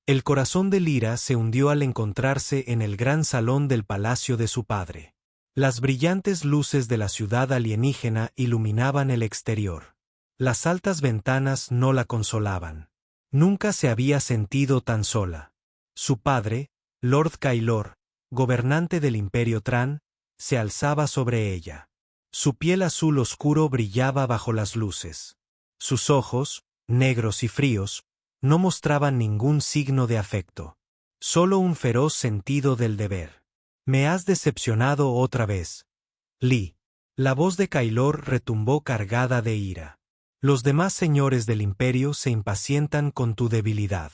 El corazón de Lyra se hundió al encontrarse en el gran salón del palacio de su padre. Las brillantes luces de la ciudad alienígena iluminaban el exterior. Las altas ventanas no la consolaban. Nunca se había sentido tan sola. Su padre, Lord Kailor, gobernante del Imperio Tran, se alzaba sobre ella. Su piel azul oscuro brillaba bajo las luces. Sus ojos, negros y fríos, no mostraban ningún signo de afecto. Solo un feroz sentido del deber. «Me has decepcionado otra vez, Lee». La voz de Kailor retumbó cargada de ira. «Los demás señores del imperio se impacientan con tu debilidad.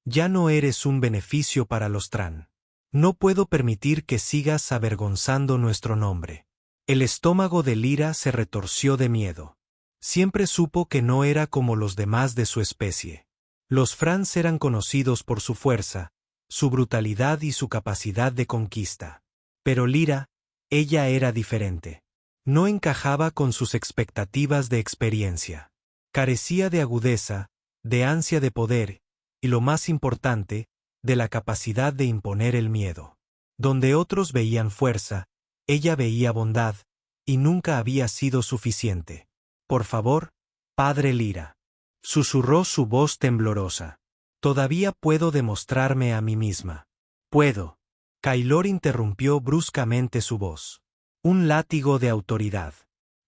Ya no eres un beneficio para los Tran. No puedo permitir que sigas avergonzando nuestro nombre». El estómago de Lyra se retorció de miedo. Siempre supo que no era como los demás de su especie. Los Frans eran conocidos por su fuerza, su brutalidad y su capacidad de conquista. Pero Lyra, ella era diferente. No encajaba con sus expectativas de experiencia. Carecía de agudeza, de ansia de poder, y lo más importante, de la capacidad de imponer el miedo. Donde otros veían fuerza, ella veía bondad, y nunca había sido suficiente. «Por favor, padre Lyra», susurró su voz temblorosa. «Todavía puedo demostrarme a mí misma». «Puedo». Kailor interrumpió bruscamente su voz. «Un látigo de autoridad.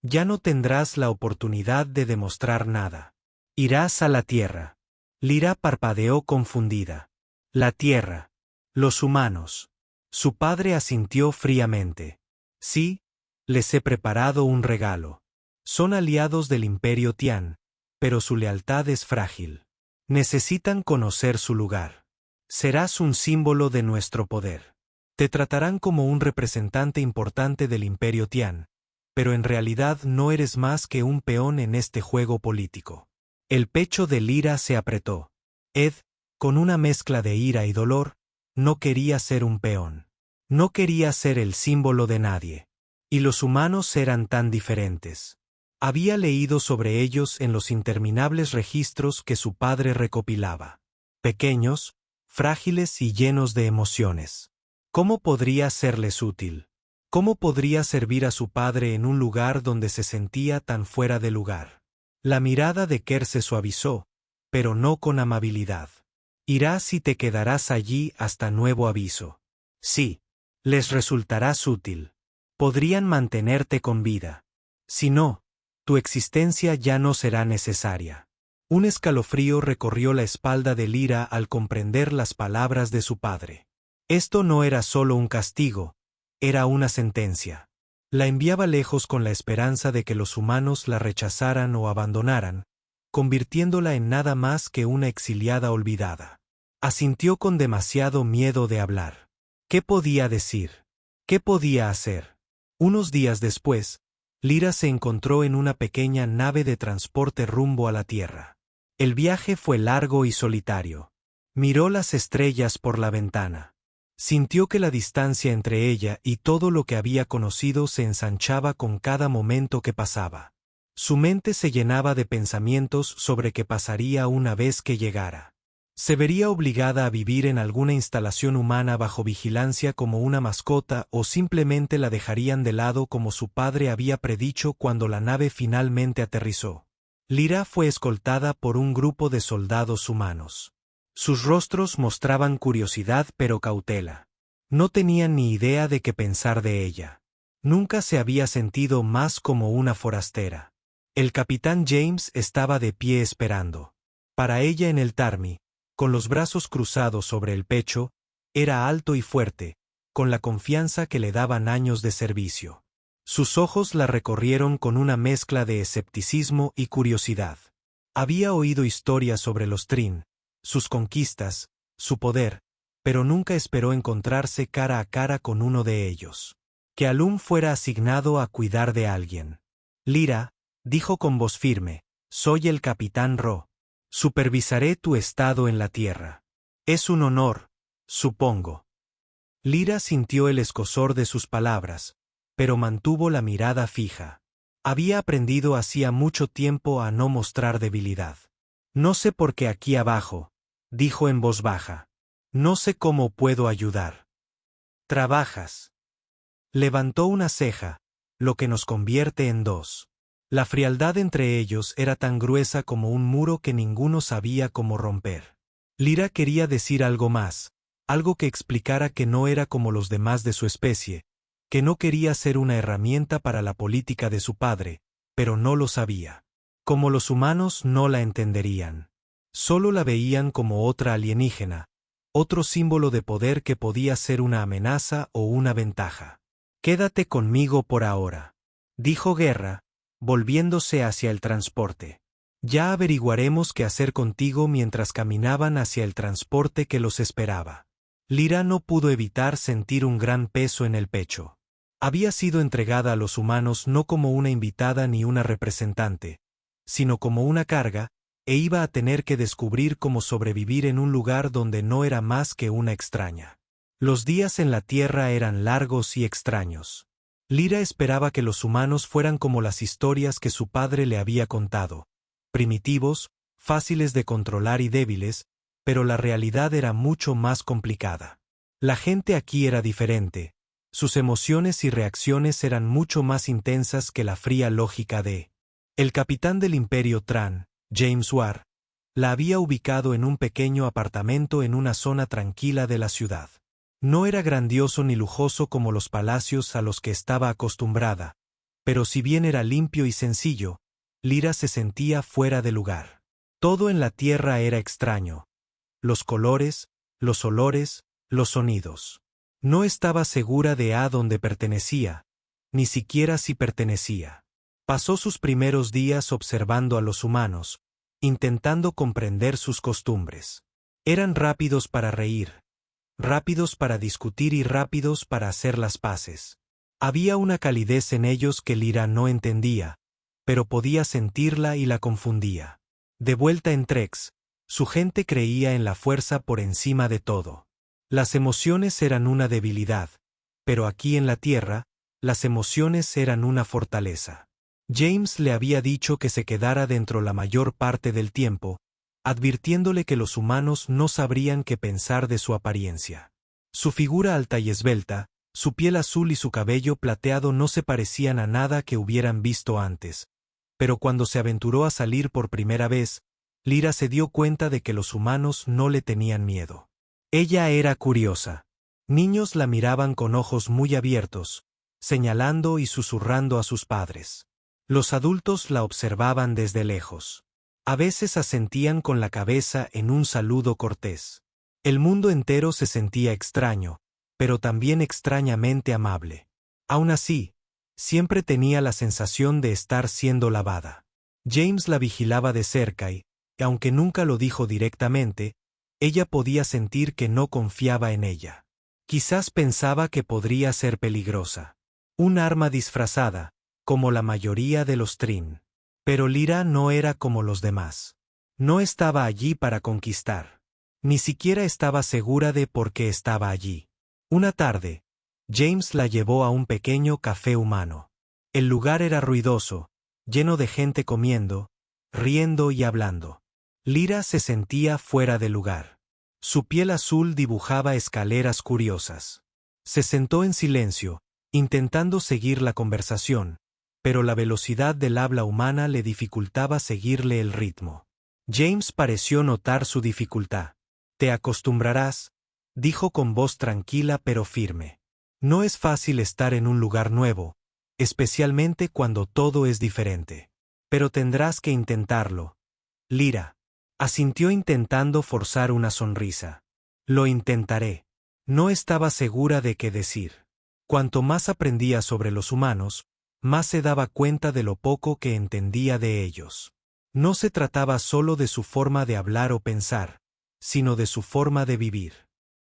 Ya no tendrás la oportunidad de demostrar nada. Irás a la tierra». Lyra parpadeó confundida. «La tierra. Los humanos». Su padre asintió fríamente. «Sí, les he preparado un regalo. Son aliados del Imperio Tian, pero su lealtad es frágil. Necesitan conocer su lugar. Serás un símbolo de nuestro poder. Te tratarán como un representante importante del Imperio Tian, pero en realidad no eres más que un peón en este juego político». El pecho de Lyra se apretó. Ed, con una mezcla de ira y dolor, no quería ser un peón. No quería ser el símbolo de nadie. Y los humanos eran tan diferentes. Había leído sobre ellos en los interminables registros que su padre recopilaba. Pequeños, frágiles y llenos de emociones. ¿Cómo podría serles útil? ¿Cómo podría servir a su padre en un lugar donde se sentía tan fuera de lugar? La mirada de Kerr se suavizó, pero no con amabilidad. «Irás y te quedarás allí hasta nuevo aviso». «Sí. Les resultarás útil. Podrían mantenerte con vida. Si no, tu existencia ya no será necesaria». Un escalofrío recorrió la espalda de Lyra al comprender las palabras de su padre. Esto no era solo un castigo, era una sentencia. La enviaba lejos con la esperanza de que los humanos la rechazaran o abandonaran, convirtiéndola en nada más que una exiliada olvidada. Asintió con demasiado miedo de hablar. ¿Qué podía decir? ¿Qué podía hacer? Unos días después, Lyra se encontró en una pequeña nave de transporte rumbo a la Tierra. El viaje fue largo y solitario. Miró las estrellas por la ventana. Sintió que la distancia entre ella y todo lo que había conocido se ensanchaba con cada momento que pasaba. Su mente se llenaba de pensamientos sobre qué pasaría una vez que llegara. Se vería obligada a vivir en alguna instalación humana bajo vigilancia como una mascota o simplemente la dejarían de lado como su padre había predicho cuando la nave finalmente aterrizó. Lyra fue escoltada por un grupo de soldados humanos. Sus rostros mostraban curiosidad pero cautela. No tenían ni idea de qué pensar de ella. Nunca se había sentido más como una forastera. El capitán James estaba de pie esperando. Para ella en el Tarmi, con los brazos cruzados sobre el pecho, era alto y fuerte, con la confianza que le daban años de servicio. Sus ojos la recorrieron con una mezcla de escepticismo y curiosidad. Había oído historias sobre los Trin, sus conquistas, su poder, pero nunca esperó encontrarse cara a cara con uno de ellos. Que Alum fuera asignado a cuidar de alguien. «Lyra», dijo con voz firme, «soy el capitán Ro. Supervisaré tu estado en la tierra. Es un honor, supongo». Lyra sintió el escozor de sus palabras, pero mantuvo la mirada fija. Había aprendido hacía mucho tiempo a no mostrar debilidad. «No sé por qué aquí abajo», dijo en voz baja. No sé cómo puedo ayudar. ¿Trabajas? Levantó una ceja, lo que nos convierte en dos. La frialdad entre ellos era tan gruesa como un muro que ninguno sabía cómo romper. Lyra quería decir algo más, algo que explicara que no era como los demás de su especie, que no quería ser una herramienta para la política de su padre, pero no lo sabía. Como los humanos no la entenderían. Solo la veían como otra alienígena, otro símbolo de poder que podía ser una amenaza o una ventaja. Quédate conmigo por ahora, dijo Guerra, volviéndose hacia el transporte. Ya averiguaremos qué hacer contigo mientras caminaban hacia el transporte que los esperaba. Lyra no pudo evitar sentir un gran peso en el pecho. Había sido entregada a los humanos no como una invitada ni una representante, sino como una carga, e iba a tener que descubrir cómo sobrevivir en un lugar donde no era más que una extraña. Los días en la Tierra eran largos y extraños. Lyra esperaba que los humanos fueran como las historias que su padre le había contado, primitivos, fáciles de controlar y débiles, pero la realidad era mucho más complicada. La gente aquí era diferente, sus emociones y reacciones eran mucho más intensas que la fría lógica de... El capitán del Imperio Tran, James Ward, la había ubicado en un pequeño apartamento en una zona tranquila de la ciudad. No era grandioso ni lujoso como los palacios a los que estaba acostumbrada, pero si bien era limpio y sencillo, Lyra se sentía fuera de lugar. Todo en la tierra era extraño. Los colores, los olores, los sonidos. No estaba segura de a dónde pertenecía, ni siquiera si pertenecía. Pasó sus primeros días observando a los humanos, intentando comprender sus costumbres. Eran rápidos para reír, rápidos para discutir y rápidos para hacer las paces. Había una calidez en ellos que Lyra no entendía, pero podía sentirla y la confundía. De vuelta en Trex, su gente creía en la fuerza por encima de todo. Las emociones eran una debilidad, pero aquí en la Tierra, las emociones eran una fortaleza. James le había dicho que se quedara dentro la mayor parte del tiempo, advirtiéndole que los humanos no sabrían qué pensar de su apariencia. Su figura alta y esbelta, su piel azul y su cabello plateado no se parecían a nada que hubieran visto antes, pero cuando se aventuró a salir por primera vez, Lyra se dio cuenta de que los humanos no le tenían miedo. Ella era curiosa. Niños la miraban con ojos muy abiertos, señalando y susurrando a sus padres. Los adultos la observaban desde lejos. A veces asentían con la cabeza en un saludo cortés. El mundo entero se sentía extraño, pero también extrañamente amable. Aún así, siempre tenía la sensación de estar siendo lavada. James la vigilaba de cerca y, aunque nunca lo dijo directamente, ella podía sentir que no confiaba en ella. Quizás pensaba que podría ser peligrosa. Un arma disfrazada, como la mayoría de los Trin. Pero Lyra no era como los demás. No estaba allí para conquistar. Ni siquiera estaba segura de por qué estaba allí. Una tarde, James la llevó a un pequeño café humano. El lugar era ruidoso, lleno de gente comiendo, riendo y hablando. Lyra se sentía fuera de lugar. Su piel azul dibujaba escaleras curiosas. Se sentó en silencio, intentando seguir la conversación, pero la velocidad del habla humana le dificultaba seguirle el ritmo. James pareció notar su dificultad. «Te acostumbrarás», dijo con voz tranquila pero firme. «No es fácil estar en un lugar nuevo, especialmente cuando todo es diferente. Pero tendrás que intentarlo, Lyra». Asintió intentando forzar una sonrisa. «Lo intentaré». No estaba segura de qué decir. Cuanto más aprendía sobre los humanos, más se daba cuenta de lo poco que entendía de ellos. No se trataba solo de su forma de hablar o pensar, sino de su forma de vivir.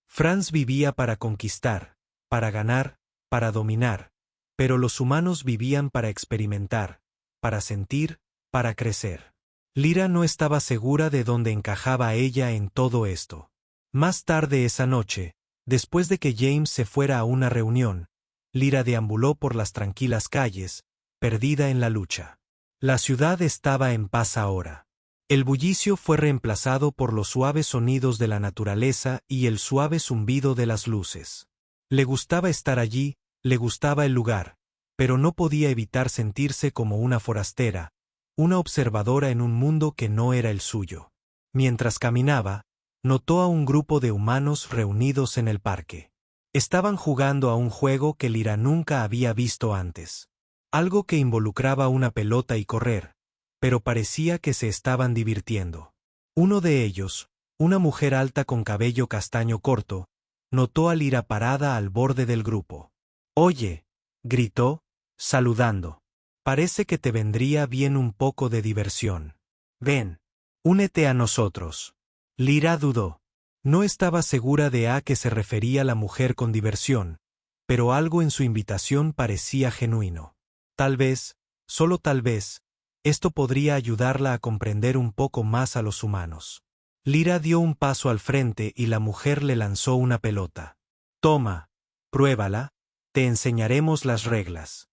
Franz vivía para conquistar, para ganar, para dominar, pero los humanos vivían para experimentar, para sentir, para crecer. Lyra no estaba segura de dónde encajaba ella en todo esto. Más tarde esa noche, después de que James se fuera a una reunión, Lyra deambuló por las tranquilas calles, perdida en la lucha. La ciudad estaba en paz ahora. El bullicio fue reemplazado por los suaves sonidos de la naturaleza y el suave zumbido de las luces. Le gustaba estar allí, le gustaba el lugar, pero no podía evitar sentirse como una forastera, una observadora en un mundo que no era el suyo. Mientras caminaba, notó a un grupo de humanos reunidos en el parque. Estaban jugando a un juego que Lyra nunca había visto antes. Algo que involucraba una pelota y correr, pero parecía que se estaban divirtiendo. Uno de ellos, una mujer alta con cabello castaño corto, notó a Lyra parada al borde del grupo. «Oye», gritó, saludando. «Parece que te vendría bien un poco de diversión. Ven, únete a nosotros». Lyra dudó. No estaba segura de a qué se refería la mujer con diversión, pero algo en su invitación parecía genuino. Tal vez, solo tal vez, esto podría ayudarla a comprender un poco más a los humanos. Lyra dio un paso al frente y la mujer le lanzó una pelota. «Toma, pruébala, te enseñaremos las reglas».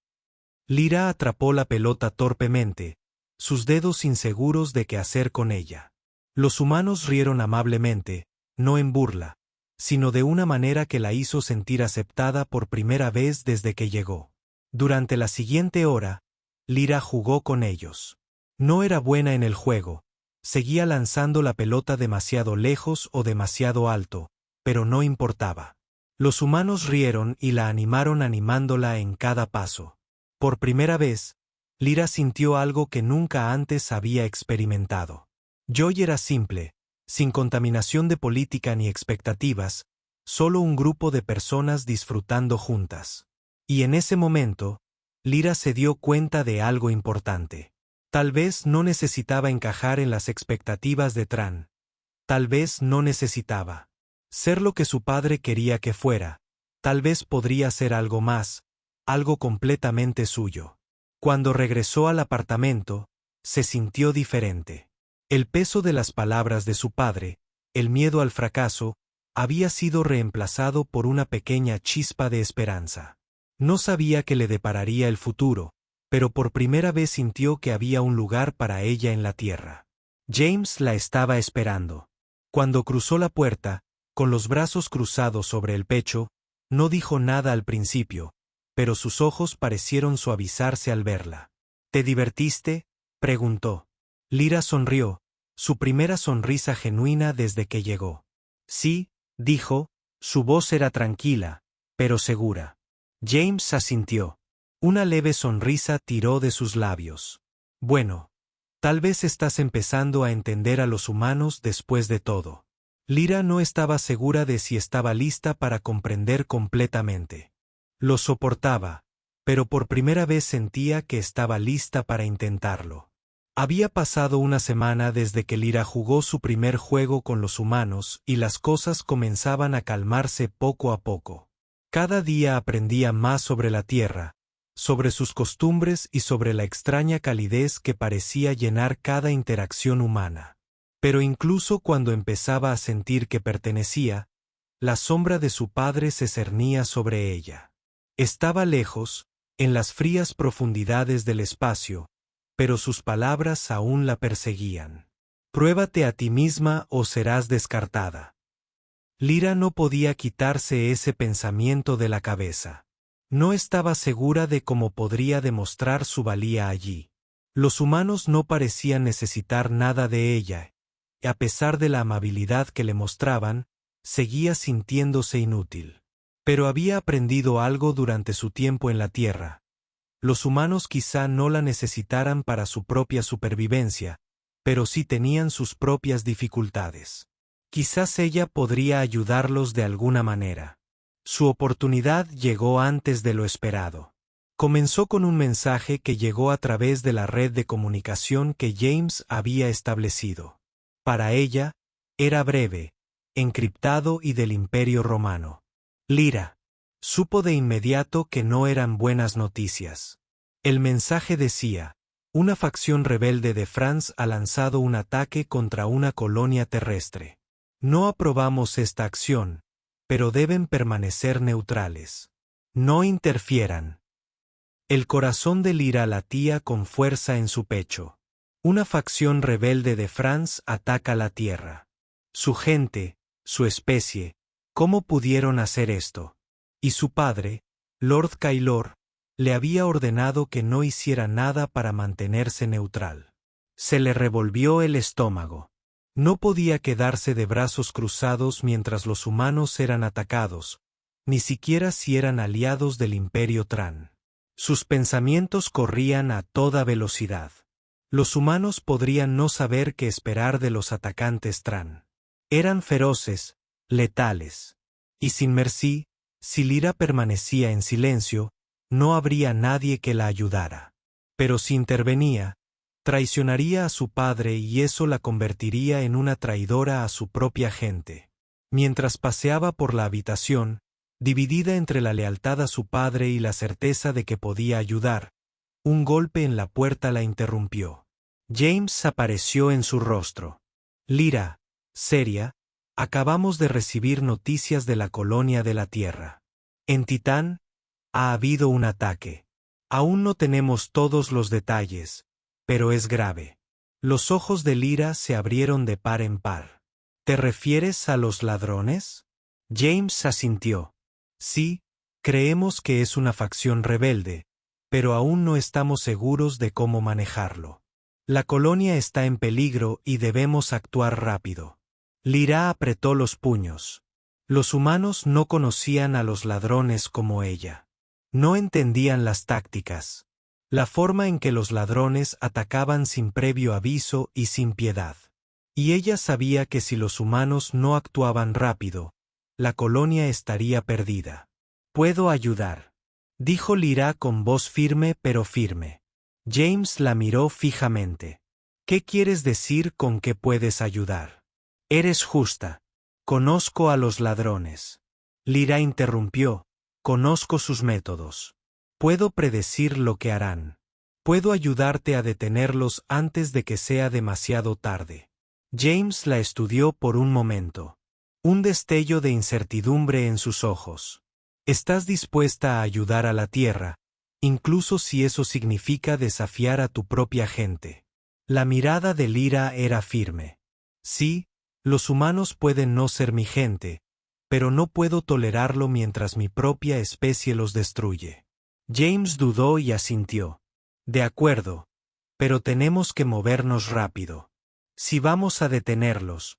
Lyra atrapó la pelota torpemente, sus dedos inseguros de qué hacer con ella. Los humanos rieron amablemente, no en burla, sino de una manera que la hizo sentir aceptada por primera vez desde que llegó. Durante la siguiente hora, Lyra jugó con ellos. No era buena en el juego, seguía lanzando la pelota demasiado lejos o demasiado alto, pero no importaba. Los humanos rieron y la animaron animándola en cada paso. Por primera vez, Lyra sintió algo que nunca antes había experimentado. Joy era simple, sin contaminación de política ni expectativas, solo un grupo de personas disfrutando juntas. Y en ese momento, Lyra se dio cuenta de algo importante. Tal vez no necesitaba encajar en las expectativas de Tran. Tal vez no necesitaba ser lo que su padre quería que fuera. Tal vez podría ser algo más, algo completamente suyo. Cuando regresó al apartamento, se sintió diferente. El peso de las palabras de su padre, el miedo al fracaso, había sido reemplazado por una pequeña chispa de esperanza. No sabía qué le depararía el futuro, pero por primera vez sintió que había un lugar para ella en la tierra. James la estaba esperando. Cuando cruzó la puerta, con los brazos cruzados sobre el pecho, no dijo nada al principio, pero sus ojos parecieron suavizarse al verla. «¿Te divertiste?», preguntó. Lyra sonrió, su primera sonrisa genuina desde que llegó. «Sí», dijo, su voz era tranquila, pero segura. James asintió. Una leve sonrisa tiró de sus labios. «Bueno, tal vez estás empezando a entender a los humanos después de todo». Lyra no estaba segura de si estaba lista para comprender completamente. Lo soportaba, pero por primera vez sentía que estaba lista para intentarlo. Había pasado una semana desde que Lyra jugó su primer juego con los humanos y las cosas comenzaban a calmarse poco a poco. Cada día aprendía más sobre la tierra, sobre sus costumbres y sobre la extraña calidez que parecía llenar cada interacción humana. Pero incluso cuando empezaba a sentir que pertenecía, la sombra de su padre se cernía sobre ella. Estaba lejos, en las frías profundidades del espacio, pero sus palabras aún la perseguían. «Pruébate a ti misma o serás descartada». Lyra no podía quitarse ese pensamiento de la cabeza. No estaba segura de cómo podría demostrar su valía allí. Los humanos no parecían necesitar nada de ella, y a pesar de la amabilidad que le mostraban, seguía sintiéndose inútil. Pero había aprendido algo durante su tiempo en la Tierra. Los humanos quizá no la necesitaran para su propia supervivencia, pero sí tenían sus propias dificultades. Quizás ella podría ayudarlos de alguna manera. Su oportunidad llegó antes de lo esperado. Comenzó con un mensaje que llegó a través de la red de comunicación que James había establecido. Para ella, era breve, encriptado y del Imperio Romano. Lyra supo de inmediato que no eran buenas noticias. El mensaje decía: una facción rebelde de France ha lanzado un ataque contra una colonia terrestre. No aprobamos esta acción, pero deben permanecer neutrales. No interfieran. El corazón de Lyra latía con fuerza en su pecho. Una facción rebelde de France ataca la Tierra. Su gente, su especie, ¿cómo pudieron hacer esto? Y su padre, Lord Kailor, le había ordenado que no hiciera nada para mantenerse neutral. Se le revolvió el estómago. No podía quedarse de brazos cruzados mientras los humanos eran atacados, ni siquiera si eran aliados del Imperio Tran. Sus pensamientos corrían a toda velocidad. Los humanos podrían no saber qué esperar de los atacantes Tran. Eran feroces, letales. Y sin Mercy, si Lyra permanecía en silencio, no habría nadie que la ayudara. Pero si intervenía, traicionaría a su padre y eso la convertiría en una traidora a su propia gente. Mientras paseaba por la habitación, dividida entre la lealtad a su padre y la certeza de que podía ayudar, un golpe en la puerta la interrumpió. James apareció en su rostro. Lyra, seria, acabamos de recibir noticias de la colonia de la Tierra. En Titán, ha habido un ataque. Aún no tenemos todos los detalles, pero es grave. Los ojos de Lyra se abrieron de par en par. ¿Te refieres a los ladrones? James asintió. Sí, creemos que es una facción rebelde, pero aún no estamos seguros de cómo manejarlo. La colonia está en peligro y debemos actuar rápido. Lyra apretó los puños. Los humanos no conocían a los ladrones como ella. No entendían las tácticas. La forma en que los ladrones atacaban sin previo aviso y sin piedad. Y ella sabía que si los humanos no actuaban rápido, la colonia estaría perdida. «Puedo ayudar», dijo Lyra con voz firme pero firme. James la miró fijamente. «¿Qué quieres decir con que puedes ayudar? Eres justa. Conozco a los ladrones». Lyra interrumpió. «Conozco sus métodos. Puedo predecir lo que harán. Puedo ayudarte a detenerlos antes de que sea demasiado tarde». James la estudió por un momento. Un destello de incertidumbre en sus ojos. «¿Estás dispuesta a ayudar a la Tierra, incluso si eso significa desafiar a tu propia gente?» La mirada de Lyra era firme. «Sí, los humanos pueden no ser mi gente, pero no puedo tolerarlo mientras mi propia especie los destruye». James dudó y asintió. «De acuerdo, pero tenemos que movernos rápido. Si vamos a detenerlos,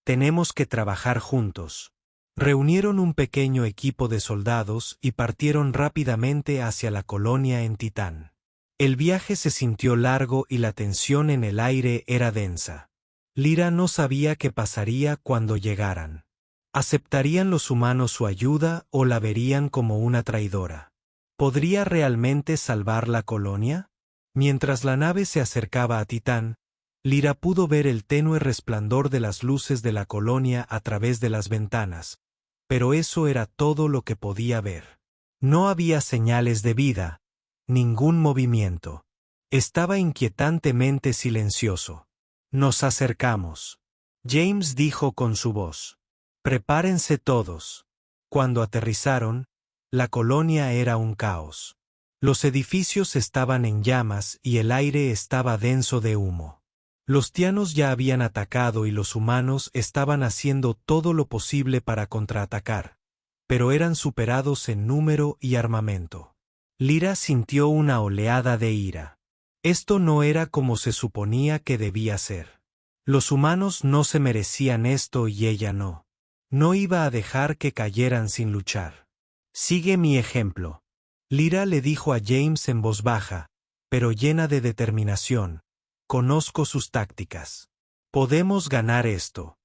tenemos que trabajar juntos». Reunieron un pequeño equipo de soldados y partieron rápidamente hacia la colonia en Titán. El viaje se sintió largo y la tensión en el aire era densa. Lyra no sabía qué pasaría cuando llegaran. ¿Aceptarían los humanos su ayuda o la verían como una traidora? ¿Podría realmente salvar la colonia? Mientras la nave se acercaba a Titán, Lyra pudo ver el tenue resplandor de las luces de la colonia a través de las ventanas, pero eso era todo lo que podía ver. No había señales de vida, ningún movimiento. Estaba inquietantemente silencioso. «Nos acercamos», James dijo con su voz. «Prepárense todos». Cuando aterrizaron, la colonia era un caos. Los edificios estaban en llamas y el aire estaba denso de humo. Los tianos ya habían atacado y los humanos estaban haciendo todo lo posible para contraatacar, pero eran superados en número y armamento. Lyra sintió una oleada de ira. Esto no era como se suponía que debía ser. Los humanos no se merecían esto y ella no. No iba a dejar que cayeran sin luchar. «Sigue mi ejemplo», Lyra le dijo a James en voz baja, pero llena de determinación. «Conozco sus tácticas. Podemos ganar esto».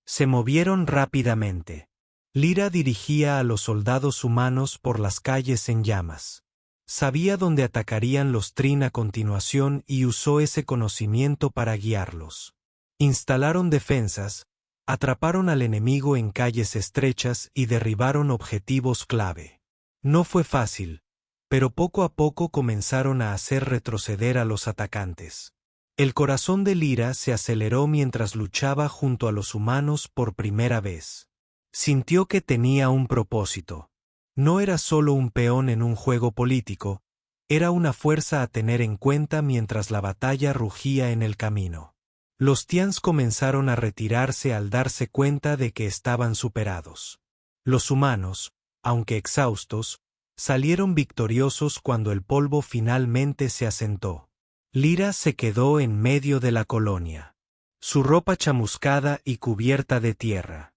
Se movieron rápidamente. Lyra dirigía a los soldados humanos por las calles en llamas. Sabía dónde atacarían los Trin a continuación y usó ese conocimiento para guiarlos. Instalaron defensas, atraparon al enemigo en calles estrechas y derribaron objetivos clave. No fue fácil, pero poco a poco comenzaron a hacer retroceder a los atacantes. El corazón de Lyra se aceleró mientras luchaba junto a los humanos por primera vez. Sintió que tenía un propósito. No era solo un peón en un juego político, Era una fuerza a tener en cuenta mientras la batalla rugía en el camino. Los Tians comenzaron a retirarse al darse cuenta de que estaban superados. Los humanos, aunque exhaustos, salieron victoriosos cuando el polvo finalmente se asentó. Lyra se quedó en medio de la colonia, su ropa chamuscada y cubierta de tierra.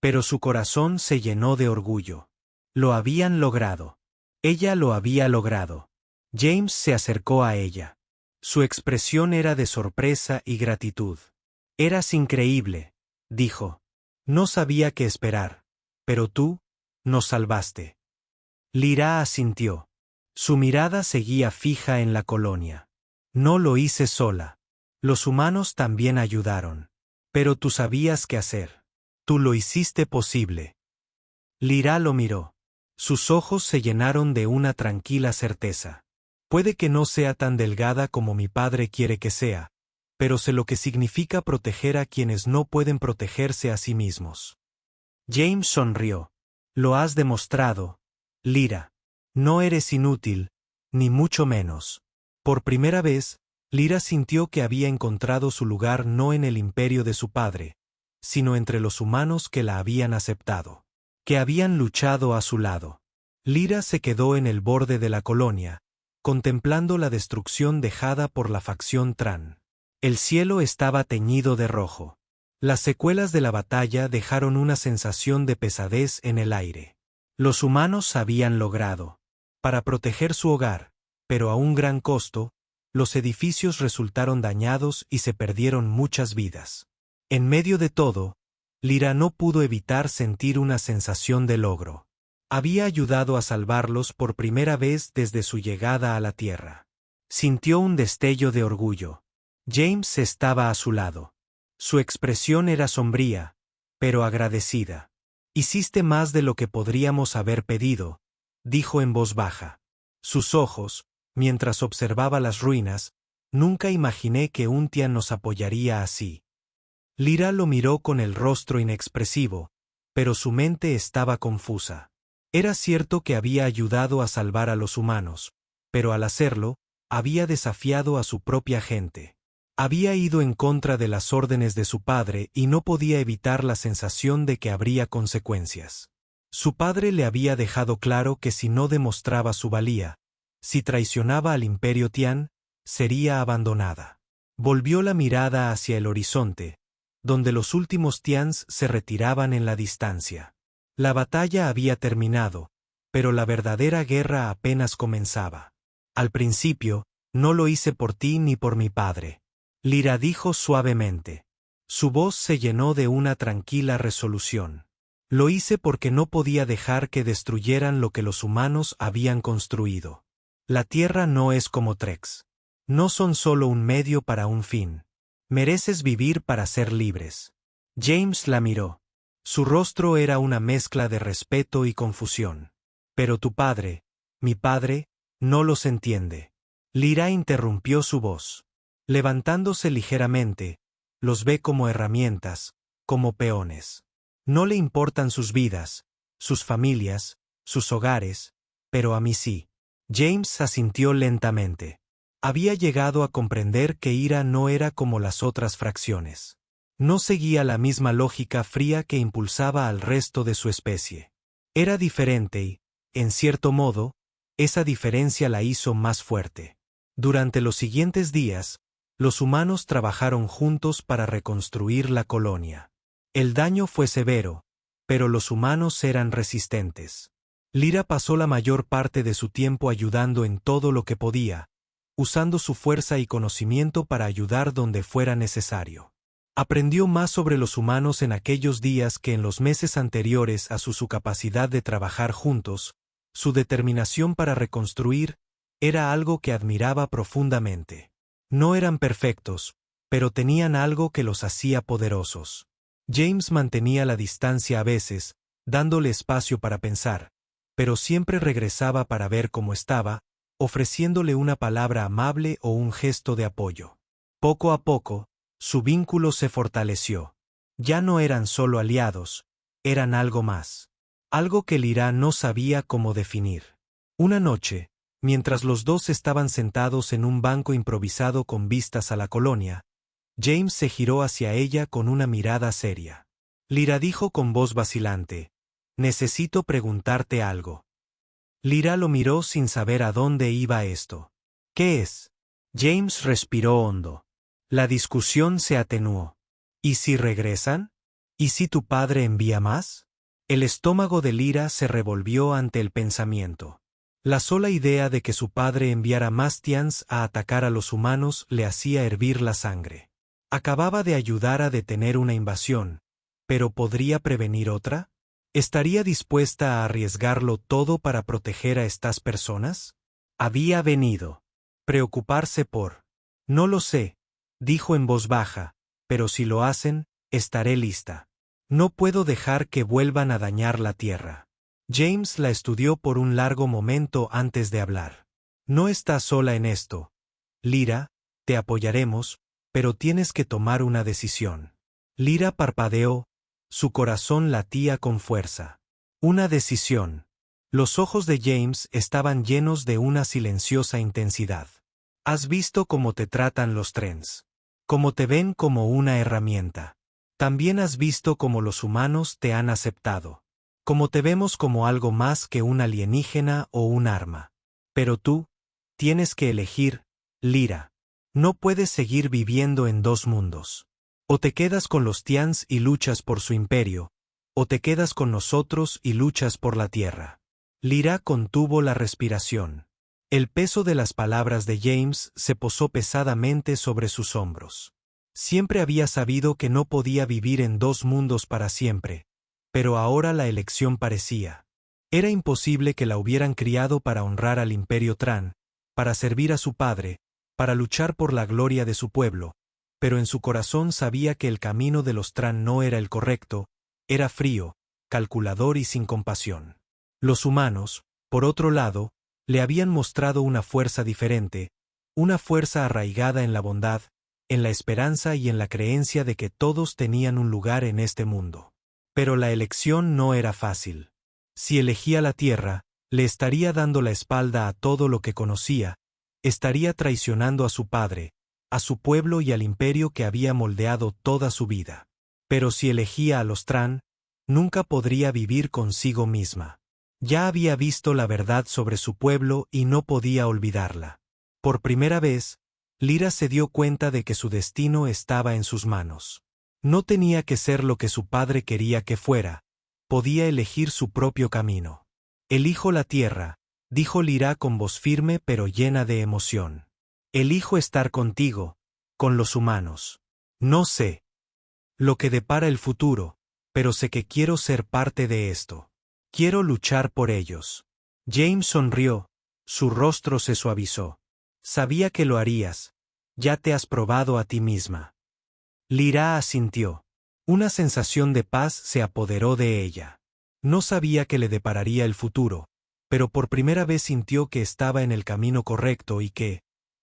Pero su corazón se llenó de orgullo. Lo habían logrado. Ella lo había logrado. James se acercó a ella. Su expresión era de sorpresa y gratitud. «Eras increíble», dijo. «No sabía qué esperar. Pero tú, nos salvaste». Lyra asintió. Su mirada seguía fija en la colonia. «No lo hice sola. Los humanos también ayudaron. Pero tú sabías qué hacer. Tú lo hiciste posible». Lyra lo miró. Sus ojos se llenaron de una tranquila certeza. «Puede que no sea tan delgada como mi padre quiere que sea, pero sé lo que significa proteger a quienes no pueden protegerse a sí mismos». James sonrió. «Lo has demostrado, Lyra. No eres inútil, ni mucho menos». Por primera vez, Lyra sintió que había encontrado su lugar no en el imperio de su padre, sino entre los humanos que la habían aceptado, que habían luchado a su lado. Lyra se quedó en el borde de la colonia, contemplando la destrucción dejada por la facción Tran. El cielo estaba teñido de rojo. Las secuelas de la batalla dejaron una sensación de pesadez en el aire. Los humanos habían logrado, para proteger su hogar, pero a un gran costo, los edificios resultaron dañados y se perdieron muchas vidas. En medio de todo, Lyra no pudo evitar sentir una sensación de logro. Había ayudado a salvarlos por primera vez desde su llegada a la Tierra. Sintió un destello de orgullo. James estaba a su lado. Su expresión era sombría, pero agradecida. «Hiciste más de lo que podríamos haber pedido», dijo en voz baja. Sus ojos, mientras observaba las ruinas, «Nunca imaginé que un Tian nos apoyaría así». Lyra lo miró con el rostro inexpresivo, pero su mente estaba confusa. Era cierto que había ayudado a salvar a los humanos, pero al hacerlo, había desafiado a su propia gente. Había ido en contra de las órdenes de su padre y no podía evitar la sensación de que habría consecuencias. Su padre le había dejado claro que si no demostraba su valía, si traicionaba al Imperio Tian, sería abandonada. Volvió la mirada hacia el horizonte, donde los últimos Tians se retiraban en la distancia. La batalla había terminado, pero la verdadera guerra apenas comenzaba. «Al principio, no lo hice por ti ni por mi padre», Lyra dijo suavemente. Su voz se llenó de una tranquila resolución. «Lo hice porque no podía dejar que destruyeran lo que los humanos habían construido. La Tierra no es como Trex. No son solo un medio para un fin. Mereces vivir para ser libres». James la miró. Su rostro era una mezcla de respeto y confusión. «Pero tu padre, mi padre, no los entiende». Lyra interrumpió su voz. Levantándose ligeramente, los ve como herramientas, como peones. No le importan sus vidas, sus familias, sus hogares, pero a mí sí. James asintió lentamente. Había llegado a comprender que Ira no era como las otras fracciones. No seguía la misma lógica fría que impulsaba al resto de su especie. Era diferente y, en cierto modo, esa diferencia la hizo más fuerte. Durante los siguientes días, los humanos trabajaron juntos para reconstruir la colonia. El daño fue severo, pero los humanos eran resistentes. Lyra pasó la mayor parte de su tiempo ayudando en todo lo que podía, usando su fuerza y conocimiento para ayudar donde fuera necesario. Aprendió más sobre los humanos en aquellos días que en los meses anteriores a su capacidad de trabajar juntos. Su determinación para reconstruir era algo que admiraba profundamente. No eran perfectos, pero tenían algo que los hacía poderosos. James mantenía la distancia a veces, dándole espacio para pensar, pero siempre regresaba para ver cómo estaba, ofreciéndole una palabra amable o un gesto de apoyo. Poco a poco, su vínculo se fortaleció. Ya no eran solo aliados, eran algo más. Algo que Lyra no sabía cómo definir. Una noche, Mientras los dos estaban sentados en un banco improvisado con vistas a la colonia, James se giró hacia ella con una mirada seria. Lyra dijo con voz vacilante: «Necesito preguntarte algo». Lyra lo miró sin saber a dónde iba esto. «¿Qué es?». James respiró hondo. La discusión se atenuó. ¿Y si regresan? ¿Y si tu padre envía más? El estómago de Lyra se revolvió ante el pensamiento. La sola idea de que su padre enviara más Tians a atacar a los humanos le hacía hervir la sangre. Acababa de ayudar a detener una invasión, pero ¿podría prevenir otra? ¿Estaría dispuesta a arriesgarlo todo para proteger a estas personas? Había venido. Preocuparse por... No lo sé, dijo en voz baja, pero si lo hacen, estaré lista. No puedo dejar que vuelvan a dañar la tierra. James la estudió por un largo momento antes de hablar. No estás sola en esto. Lyra, te apoyaremos, pero tienes que tomar una decisión. Lyra parpadeó, su corazón latía con fuerza. Una decisión. Los ojos de James estaban llenos de una silenciosa intensidad. ¿Has visto cómo te tratan los Trens? Cómo te ven como una herramienta. También has visto cómo los humanos te han aceptado. Cómo te vemos como algo más que un alienígena o un arma. Pero tú, tienes que elegir, Lyra. No puedes seguir viviendo en dos mundos. O te quedas con los Tians y luchas por su imperio, o te quedas con nosotros y luchas por la tierra. Lyra contuvo la respiración. El peso de las palabras de James se posó pesadamente sobre sus hombros. Siempre había sabido que no podía vivir en dos mundos para siempre, pero ahora la elección parecía. Era imposible que la hubieran criado para honrar al Imperio Tran, para servir a su padre, para luchar por la gloria de su pueblo, pero en su corazón sabía que el camino de los Tran no era el correcto, era frío, calculador y sin compasión. Los humanos, por otro lado, le habían mostrado una fuerza diferente, una fuerza arraigada en la bondad, en la esperanza y en la creencia de que todos tenían un lugar en este mundo. Pero la elección no era fácil. Si elegía la tierra, le estaría dando la espalda a todo lo que conocía, estaría traicionando a su padre, a su pueblo y al imperio que había moldeado toda su vida. Pero si elegía a los Tran, nunca podría vivir consigo misma. Ya había visto la verdad sobre su pueblo y no podía olvidarla. Por primera vez, Lyra se dio cuenta de que su destino estaba en sus manos. No tenía que ser lo que su padre quería que fuera, podía elegir su propio camino. Elijo la tierra, dijo Lyra con voz firme pero llena de emoción. Elijo estar contigo, con los humanos. No sé lo que depara el futuro, pero sé que quiero ser parte de esto. Quiero luchar por ellos. James sonrió, su rostro se suavizó. Sabía que lo harías. Ya te has probado a ti misma. Lyra asintió. Una sensación de paz se apoderó de ella. No sabía qué le depararía el futuro, pero por primera vez sintió que estaba en el camino correcto y que,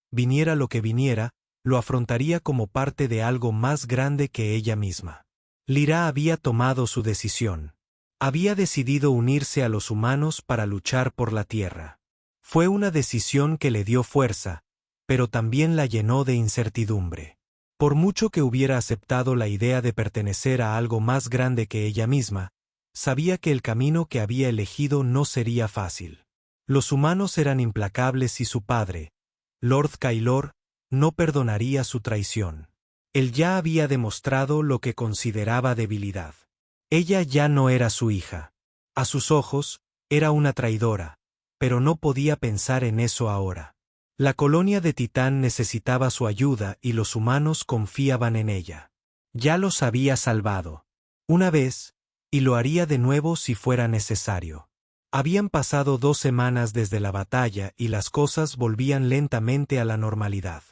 viniera lo que viniera, lo afrontaría como parte de algo más grande que ella misma. Lyra había tomado su decisión. Había decidido unirse a los humanos para luchar por la tierra. Fue una decisión que le dio fuerza, pero también la llenó de incertidumbre. Por mucho que hubiera aceptado la idea de pertenecer a algo más grande que ella misma, sabía que el camino que había elegido no sería fácil. Los humanos eran implacables y su padre, Lord Kailor, no perdonaría su traición. Él ya había demostrado lo que consideraba debilidad. Ella ya no era su hija. A sus ojos, era una traidora, pero no podía pensar en eso ahora. La colonia de Titán necesitaba su ayuda y los humanos confiaban en ella. Ya los había salvado. Una vez, y lo haría de nuevo si fuera necesario. Habían pasado 2 semanas desde la batalla y las cosas volvían lentamente a la normalidad.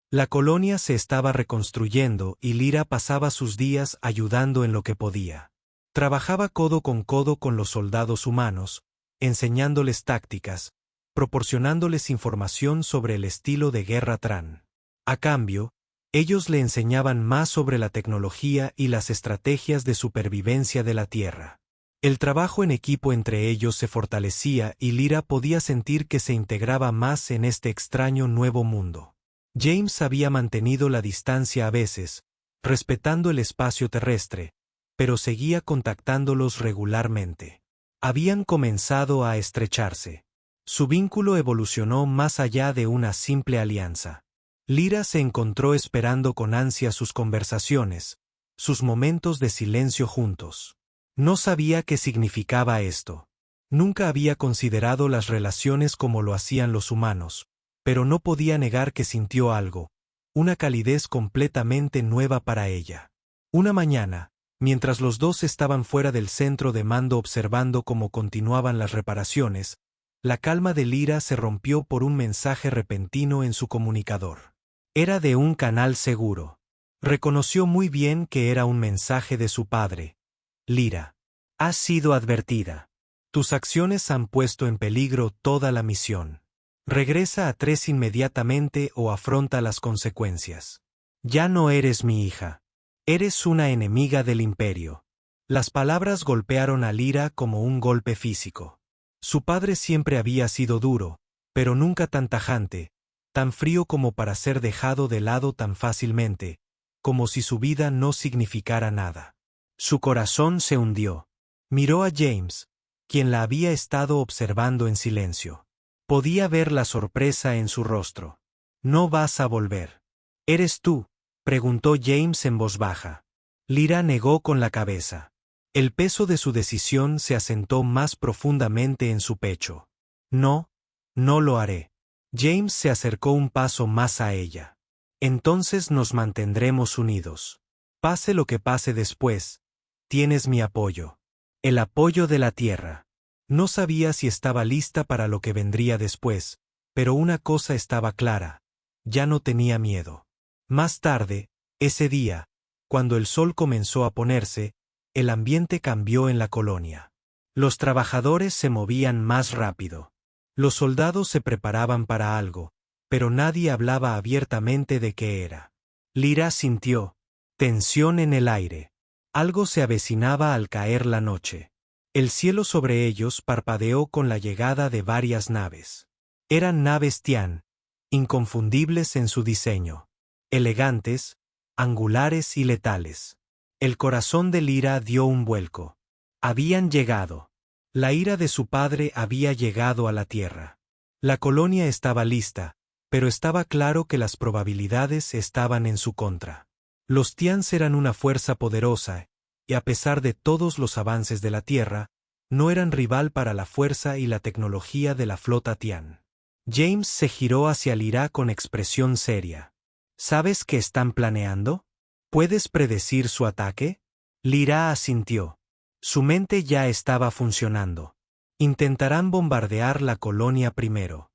La colonia se estaba reconstruyendo y Lyra pasaba sus días ayudando en lo que podía. Trabajaba codo con los soldados humanos, enseñándoles tácticas, proporcionándoles información sobre el estilo de guerra Tran. A cambio, ellos le enseñaban más sobre la tecnología y las estrategias de supervivencia de la Tierra. El trabajo en equipo entre ellos se fortalecía y Lyra podía sentir que se integraba más en este extraño nuevo mundo. James había mantenido la distancia a veces, respetando el espacio terrestre, pero seguía contactándolos regularmente. Habían comenzado a estrecharse. Su vínculo evolucionó más allá de una simple alianza. Lyra se encontró esperando con ansia sus conversaciones, sus momentos de silencio juntos. No sabía qué significaba esto. Nunca había considerado las relaciones como lo hacían los humanos, pero no podía negar que sintió algo, una calidez completamente nueva para ella. Una mañana, mientras los dos estaban fuera del centro de mando observando cómo continuaban las reparaciones, la calma de Lyra se rompió por un mensaje repentino en su comunicador. Era de un canal seguro. Reconoció muy bien que era un mensaje de su padre. Lyra, has sido advertida. Tus acciones han puesto en peligro toda la misión. Regresa a 3 inmediatamente o afronta las consecuencias. Ya no eres mi hija. Eres una enemiga del imperio. Las palabras golpearon a Lyra como un golpe físico. Su padre siempre había sido duro, pero nunca tan tajante, tan frío como para ser dejado de lado tan fácilmente, como si su vida no significara nada. Su corazón se hundió. Miró a James, quien la había estado observando en silencio. Podía ver la sorpresa en su rostro. «¿No vas a volver? ¿Eres tú?», preguntó James en voz baja. Lyra negó con la cabeza. El peso de su decisión se asentó más profundamente en su pecho. «No, no lo haré». James se acercó un paso más a ella. «Entonces nos mantendremos unidos. Pase lo que pase después, tienes mi apoyo. El apoyo de la Tierra». No sabía si estaba lista para lo que vendría después, pero una cosa estaba clara: ya no tenía miedo. Más tarde, ese día, cuando el sol comenzó a ponerse, el ambiente cambió en la colonia. Los trabajadores se movían más rápido. Los soldados se preparaban para algo, pero nadie hablaba abiertamente de qué era. Lyra sintió tensión en el aire. Algo se avecinaba al caer la noche. El cielo sobre ellos parpadeó con la llegada de varias naves. Eran naves Tian, inconfundibles en su diseño. Elegantes, angulares y letales. El corazón de Lyra dio un vuelco. Habían llegado. La ira de su padre había llegado a la tierra. La colonia estaba lista, pero estaba claro que las probabilidades estaban en su contra. Los Tians eran una fuerza poderosa, y a pesar de todos los avances de la Tierra, no eran rival para la fuerza y la tecnología de la flota Tian. James se giró hacia Lyra con expresión seria. ¿Sabes qué están planeando? ¿Puedes predecir su ataque? Lyra asintió. Su mente ya estaba funcionando. Intentarán bombardear la colonia primero.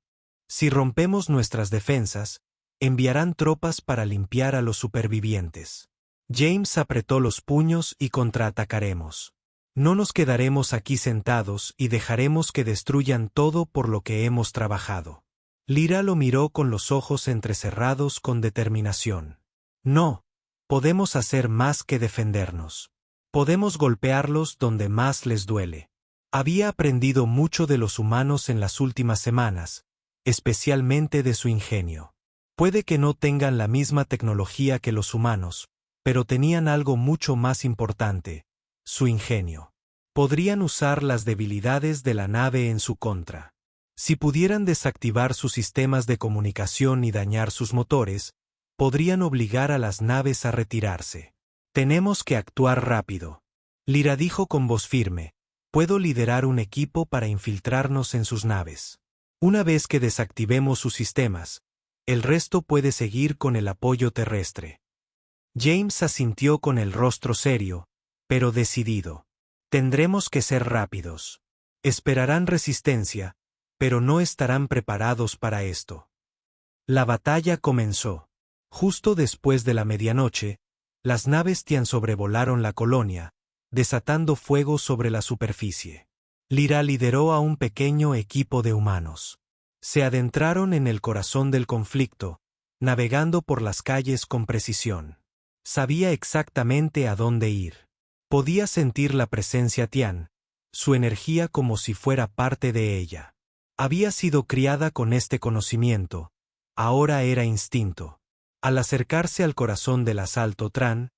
Si rompemos nuestras defensas, enviarán tropas para limpiar a los supervivientes. James apretó los puños y contraatacaremos. No nos quedaremos aquí sentados y dejaremos que destruyan todo por lo que hemos trabajado. Lyra lo miró con los ojos entrecerrados con determinación. No, podemos hacer más que defendernos. Podemos golpearlos donde más les duele. Había aprendido mucho de los humanos en las últimas semanas, especialmente de su ingenio. Puede que no tengan la misma tecnología que los humanos, pero tenían algo mucho más importante: su ingenio. Podrían usar las debilidades de la nave en su contra. Si pudieran desactivar sus sistemas de comunicación y dañar sus motores, podrían obligar a las naves a retirarse. Tenemos que actuar rápido. Lyra dijo con voz firme. Puedo liderar un equipo para infiltrarnos en sus naves. Una vez que desactivemos sus sistemas, el resto puede seguir con el apoyo terrestre. James asintió con el rostro serio, pero decidido. Tendremos que ser rápidos. Esperarán resistencia, pero no estarán preparados para esto. La batalla comenzó. Justo después de la medianoche, las naves Tian sobrevolaron la colonia, desatando fuego sobre la superficie. Lyra lideró a un pequeño equipo de humanos. Se adentraron en el corazón del conflicto, navegando por las calles con precisión. Sabía exactamente a dónde ir. Podía sentir la presencia Tian, su energía como si fuera parte de ella. Había sido criada con este conocimiento, ahora era instinto. Al acercarse al corazón del asalto Tran,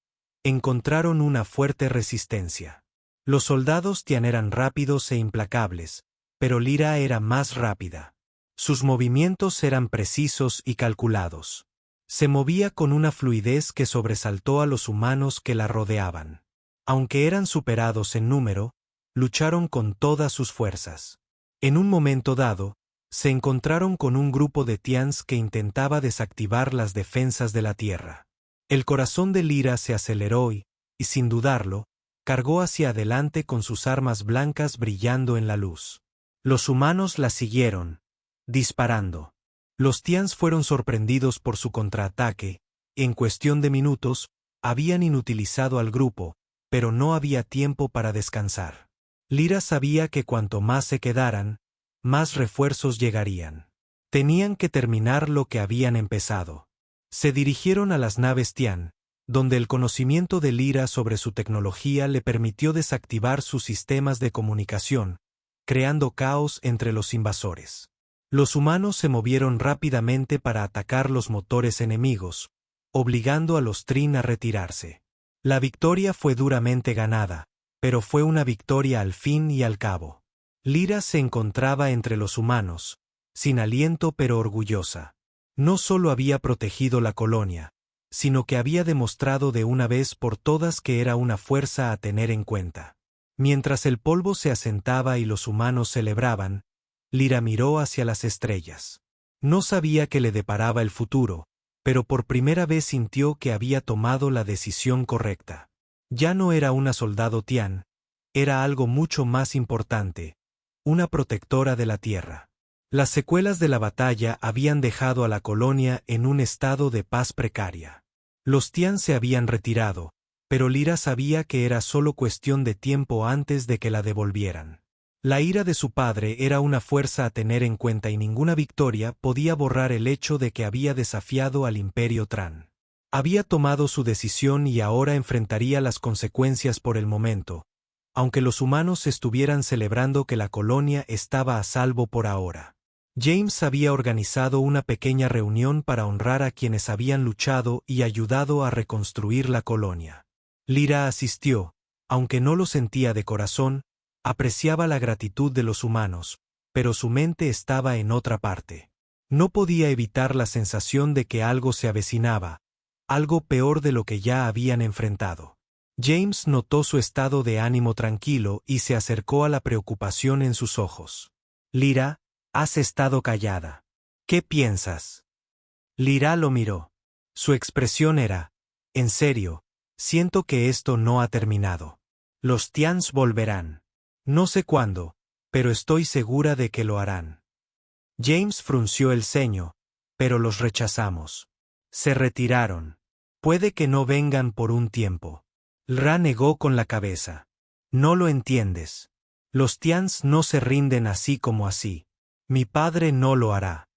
encontraron una fuerte resistencia. Los soldados Tian eran rápidos e implacables, pero Lyra era más rápida. Sus movimientos eran precisos y calculados. Se movía con una fluidez que sobresaltó a los humanos que la rodeaban. Aunque eran superados en número, lucharon con todas sus fuerzas. En un momento dado, se encontraron con un grupo de Tians que intentaba desactivar las defensas de la tierra. El corazón de Lyra se aceleró y, sin dudarlo, cargó hacia adelante con sus armas blancas brillando en la luz. Los humanos la siguieron, disparando. Los Tians fueron sorprendidos por su contraataque, y en cuestión de minutos, habían inutilizado al grupo, pero no había tiempo para descansar. Lyra sabía que cuanto más se quedaran, más refuerzos llegarían. Tenían que terminar lo que habían empezado. Se dirigieron a las naves Tian, donde el conocimiento de Lyra sobre su tecnología le permitió desactivar sus sistemas de comunicación, creando caos entre los invasores. Los humanos se movieron rápidamente para atacar los motores enemigos, obligando a los Trin a retirarse. La victoria fue duramente ganada, pero fue una victoria al fin y al cabo. Lyra se encontraba entre los humanos, sin aliento pero orgullosa. No solo había protegido la colonia, sino que había demostrado de una vez por todas que era una fuerza a tener en cuenta. Mientras el polvo se asentaba y los humanos celebraban, Lyra miró hacia las estrellas. No sabía qué le deparaba el futuro, pero por primera vez sintió que había tomado la decisión correcta. Ya no era una soldado Tian, era algo mucho más importante, una protectora de la tierra. Las secuelas de la batalla habían dejado a la colonia en un estado de paz precaria. Los Tian se habían retirado, pero Lyra sabía que era solo cuestión de tiempo antes de que la devolvieran. La ira de su padre era una fuerza a tener en cuenta y ninguna victoria podía borrar el hecho de que había desafiado al Imperio Tran. Había tomado su decisión y ahora enfrentaría las consecuencias por el momento, aunque los humanos estuvieran celebrando que la colonia estaba a salvo por ahora. James había organizado una pequeña reunión para honrar a quienes habían luchado y ayudado a reconstruir la colonia. Lyra asistió, aunque no lo sentía de corazón, apreciaba la gratitud de los humanos, pero su mente estaba en otra parte. No podía evitar la sensación de que algo se avecinaba, algo peor de lo que ya habían enfrentado. James notó su estado de ánimo tranquilo y se acercó a la preocupación en sus ojos. Lyra, has estado callada. ¿Qué piensas? Lyra lo miró. Su expresión era, en serio, siento que esto no ha terminado. Los Tians volverán. No sé cuándo, pero estoy segura de que lo harán. James frunció el ceño, pero los rechazamos. Se retiraron. Puede que no vengan por un tiempo. Lyra negó con la cabeza. No lo entiendes. Los Tians no se rinden así como así. Mi padre no lo hará.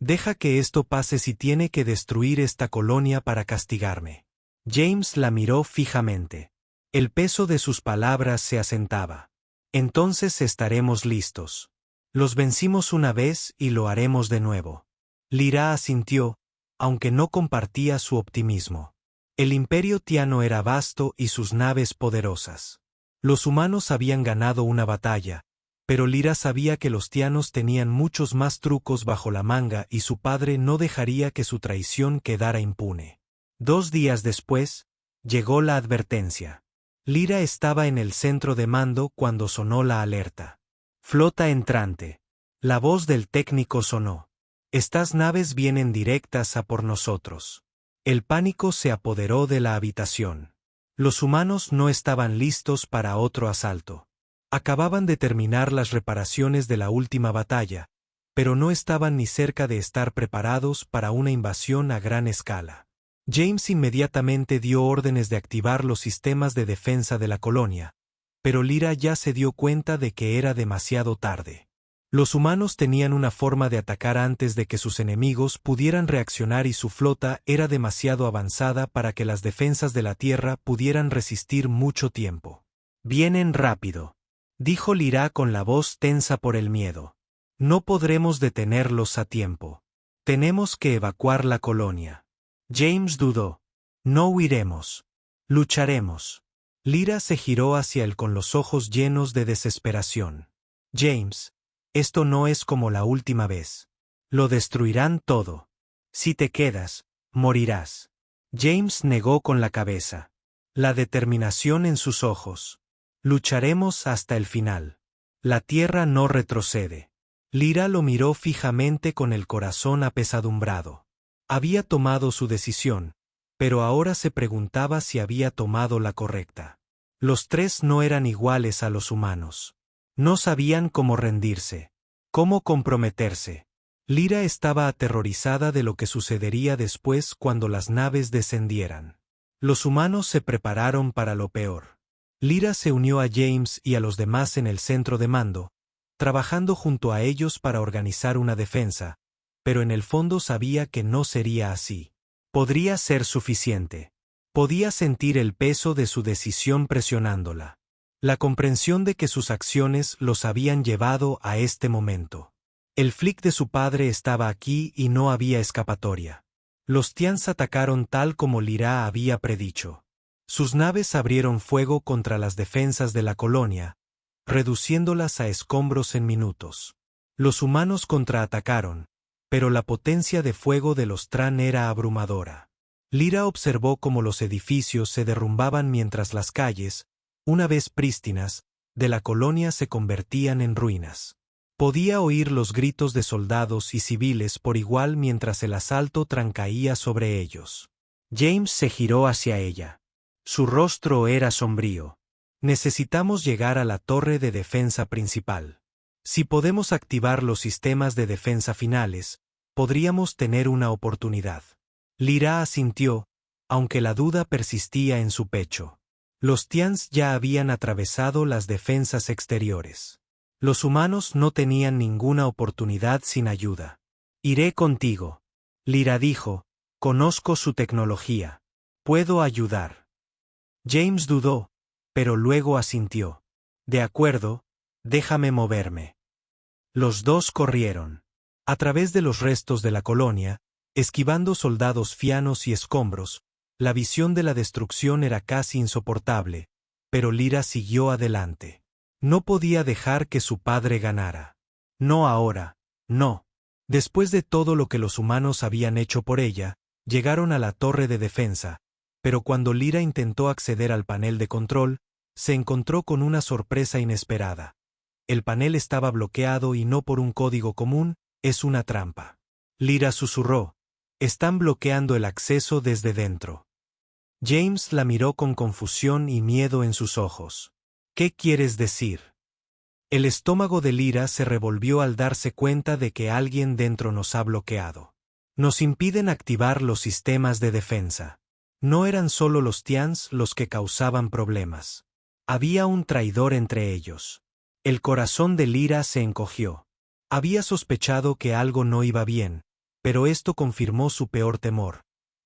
Deja que esto pase si tiene que destruir esta colonia para castigarme. James la miró fijamente. El peso de sus palabras se asentaba. Entonces estaremos listos. Los vencimos una vez y lo haremos de nuevo. Lyra asintió, aunque no compartía su optimismo. El imperio tiano era vasto y sus naves poderosas. Los humanos habían ganado una batalla, pero Lyra sabía que los tianos tenían muchos más trucos bajo la manga y su padre no dejaría que su traición quedara impune. 2 días después, llegó la advertencia. Lyra estaba en el centro de mando cuando sonó la alerta. Flota entrante. La voz del técnico sonó. Estas naves vienen directas a por nosotros. El pánico se apoderó de la habitación. Los humanos no estaban listos para otro asalto. Acababan de terminar las reparaciones de la última batalla, pero no estaban ni cerca de estar preparados para una invasión a gran escala. James inmediatamente dio órdenes de activar los sistemas de defensa de la colonia, pero Lyra ya se dio cuenta de que era demasiado tarde. Los humanos tenían una forma de atacar antes de que sus enemigos pudieran reaccionar y su flota era demasiado avanzada para que las defensas de la tierra pudieran resistir mucho tiempo. Vienen rápido. dijo Lyra con la voz tensa por el miedo. No podremos detenerlos a tiempo. Tenemos que evacuar la colonia. James dudó. No huiremos. Lucharemos. Lyra se giró hacia él con los ojos llenos de desesperación. James, esto no es como la última vez. Lo destruirán todo. Si te quedas, morirás. James negó con la cabeza. La determinación en sus ojos. Lucharemos hasta el final. La tierra no retrocede. Lyra lo miró fijamente con el corazón apesadumbrado. Había tomado su decisión, pero ahora se preguntaba si había tomado la correcta. Los tres no eran iguales a los humanos. No sabían cómo rendirse, cómo comprometerse. Lyra estaba aterrorizada de lo que sucedería después cuando las naves descendieran. Los humanos se prepararon para lo peor. Lyra se unió a James y a los demás en el centro de mando, trabajando junto a ellos para organizar una defensa, pero en el fondo sabía que no sería así. Podría ser suficiente. Podía sentir el peso de su decisión presionándola. La comprensión de que sus acciones los habían llevado a este momento. El flick de su padre estaba aquí y no había escapatoria. Los Tians atacaron tal como Lyra había predicho. Sus naves abrieron fuego contra las defensas de la colonia, reduciéndolas a escombros en minutos. Los humanos contraatacaron, pero la potencia de fuego de los Tran era abrumadora. Lyra observó cómo los edificios se derrumbaban mientras las calles, una vez prístinas, de la colonia se convertían en ruinas. Podía oír los gritos de soldados y civiles por igual mientras el asalto trancaía sobre ellos. James se giró hacia ella. Su rostro era sombrío. Necesitamos llegar a la torre de defensa principal. Si podemos activar los sistemas de defensa finales, podríamos tener una oportunidad. Lyra asintió, aunque la duda persistía en su pecho. Los Tians ya habían atravesado las defensas exteriores. Los humanos no tenían ninguna oportunidad sin ayuda. Iré contigo. Lyra dijo, conozco su tecnología. Puedo ayudar. James dudó, pero luego asintió. De acuerdo, déjame moverme. Los dos corrieron. A través de los restos de la colonia, esquivando soldados fianos y escombros, la visión de la destrucción era casi insoportable, pero Lyra siguió adelante. No podía dejar que su padre ganara. No ahora, no. Después de todo lo que los humanos habían hecho por ella, llegaron a la torre de defensa, pero cuando Lyra intentó acceder al panel de control, se encontró con una sorpresa inesperada. El panel estaba bloqueado y no por un código común, es una trampa. Lyra susurró, están bloqueando el acceso desde dentro. James la miró con confusión y miedo en sus ojos. ¿Qué quieres decir? El estómago de Lyra se revolvió al darse cuenta de que alguien dentro nos ha bloqueado. Nos impiden activar los sistemas de defensa. No eran solo los Tians los que causaban problemas. Había un traidor entre ellos. El corazón de Lyra se encogió. Había sospechado que algo no iba bien, pero esto confirmó su peor temor.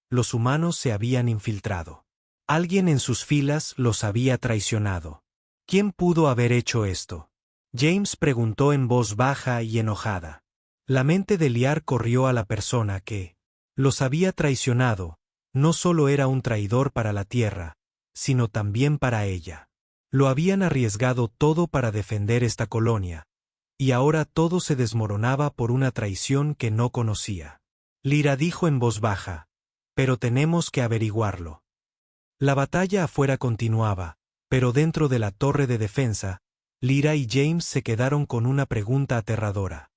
Los humanos se habían infiltrado. Alguien en sus filas los había traicionado. ¿Quién pudo haber hecho esto? James preguntó en voz baja y enojada. La mente de Liar corrió a la persona que los había traicionado. No solo era un traidor para la tierra, sino también para ella. Lo habían arriesgado todo para defender esta colonia, y ahora todo se desmoronaba por una traición que no conocía. Lyra dijo en voz baja, pero tenemos que averiguarlo. La batalla afuera continuaba, pero dentro de la torre de defensa, Lyra y James se quedaron con una pregunta aterradora.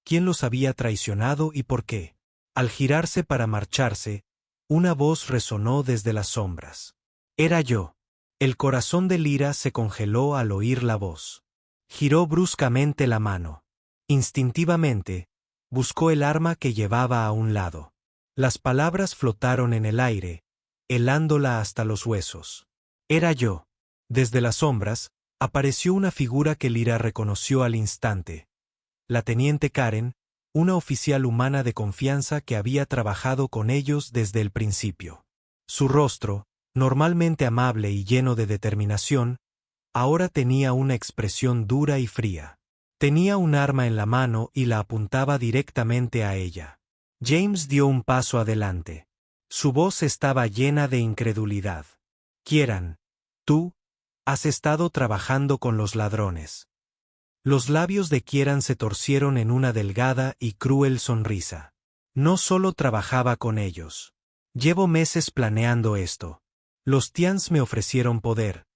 ¿Quién los había traicionado y por qué? Al girarse para marcharse, una voz resonó desde las sombras. Era yo. El corazón de Lyra se congeló al oír la voz. Giró bruscamente la mano. Instintivamente, buscó el arma que llevaba a un lado. Las palabras flotaron en el aire, helándola hasta los huesos. Era yo. Desde las sombras, apareció una figura que Lyra reconoció al instante. La teniente Karen, una oficial humana de confianza que había trabajado con ellos desde el principio. Su rostro, normalmente amable y lleno de determinación, Ahora tenía una expresión dura y fría. Tenía un arma en la mano y la apuntaba directamente a ella. James dio un paso adelante. Su voz estaba llena de incredulidad. Kieran, tú has estado trabajando con los ladrones. Los labios de Kieran se torcieron en una delgada y cruel sonrisa. No solo trabajaba con ellos. Llevo meses planeando esto. Los Tians me ofrecieron poder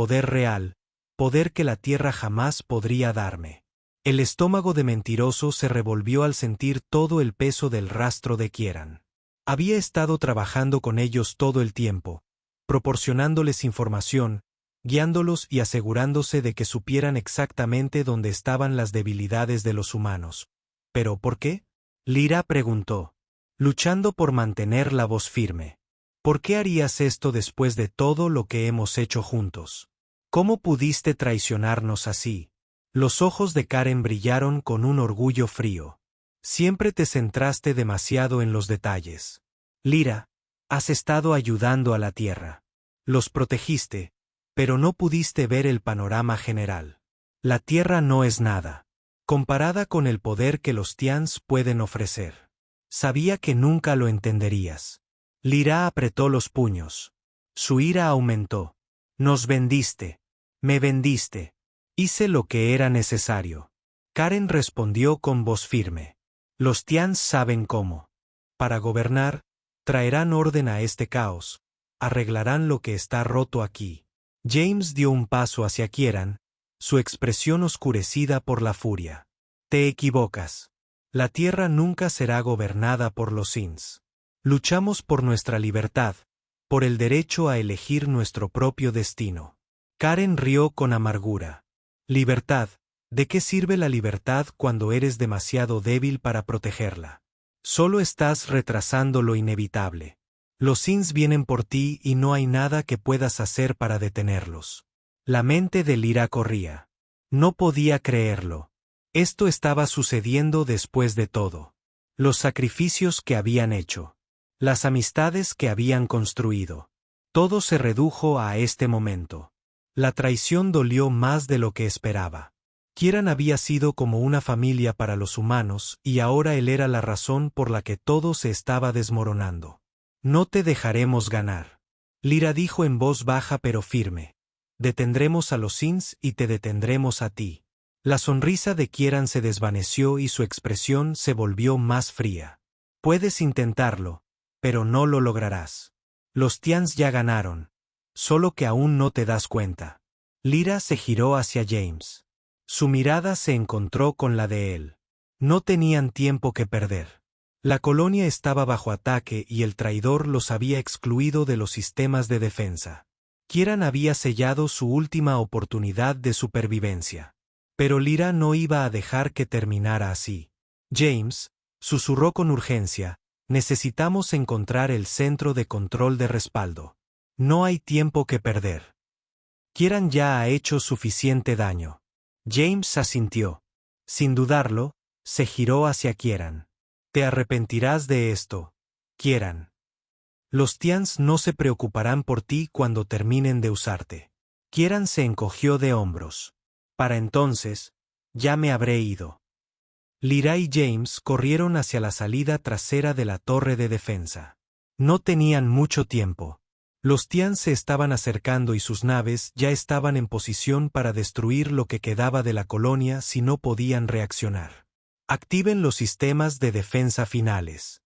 real, poder que la tierra jamás podría darme. El estómago de Mentiroso se revolvió al sentir todo el peso del rastro de Kieran. Había estado trabajando con ellos todo el tiempo, proporcionándoles información, guiándolos y asegurándose de que supieran exactamente dónde estaban las debilidades de los humanos. ¿Pero por qué? Lyra preguntó, luchando por mantener la voz firme. ¿Por qué harías esto después de todo lo que hemos hecho juntos? ¿Cómo pudiste traicionarnos así? Los ojos de Karen brillaron con un orgullo frío. Siempre te centraste demasiado en los detalles. Lyra, has estado ayudando a la Tierra. Los protegiste, pero no pudiste ver el panorama general. La Tierra no es nada, comparada con el poder que los Tians pueden ofrecer. Sabía que nunca lo entenderías. Lyra apretó los puños. Su ira aumentó. Nos vendiste. Me vendiste. Hice lo que era necesario. Karen respondió con voz firme. Los Tians saben cómo. Para gobernar, traerán orden a este caos. Arreglarán lo que está roto aquí. James dio un paso hacia Kieran, su expresión oscurecida por la furia. Te equivocas. La tierra nunca será gobernada por los Sins. Luchamos por nuestra libertad, por el derecho a elegir nuestro propio destino. Karen rió con amargura. Libertad, ¿de qué sirve la libertad cuando eres demasiado débil para protegerla? Solo estás retrasando lo inevitable. Los Sins vienen por ti y no hay nada que puedas hacer para detenerlos. La mente de Lyra corría. No podía creerlo. Esto estaba sucediendo después de todo. Los sacrificios que habían hecho. Las amistades que habían construido. Todo se redujo a este momento. La traición dolió más de lo que esperaba. Kieran había sido como una familia para los humanos y ahora él era la razón por la que todo se estaba desmoronando. No te dejaremos ganar. Lyra dijo en voz baja pero firme. Detendremos a los Sins y te detendremos a ti. La sonrisa de Kieran se desvaneció y su expresión se volvió más fría. Puedes intentarlo, pero no lo lograrás. Los Tians ya ganaron, solo que aún no te das cuenta. Lyra se giró hacia James. Su mirada se encontró con la de él. No tenían tiempo que perder. La colonia estaba bajo ataque y el traidor los había excluido de los sistemas de defensa. Kieran había sellado su última oportunidad de supervivencia. Pero Lyra no iba a dejar que terminara así. James, susurró con urgencia, necesitamos encontrar el centro de control de respaldo. No hay tiempo que perder. Kieran ya ha hecho suficiente daño. James asintió. Sin dudarlo, se giró hacia Kieran. Te arrepentirás de esto, Kieran. Los Tians no se preocuparán por ti cuando terminen de usarte. Kieran se encogió de hombros. Para entonces, ya me habré ido. Lyra y James corrieron hacia la salida trasera de la torre de defensa. No tenían mucho tiempo. Los Tians se estaban acercando y sus naves ya estaban en posición para destruir lo que quedaba de la colonia si no podían reaccionar. Activen los sistemas de defensa finales.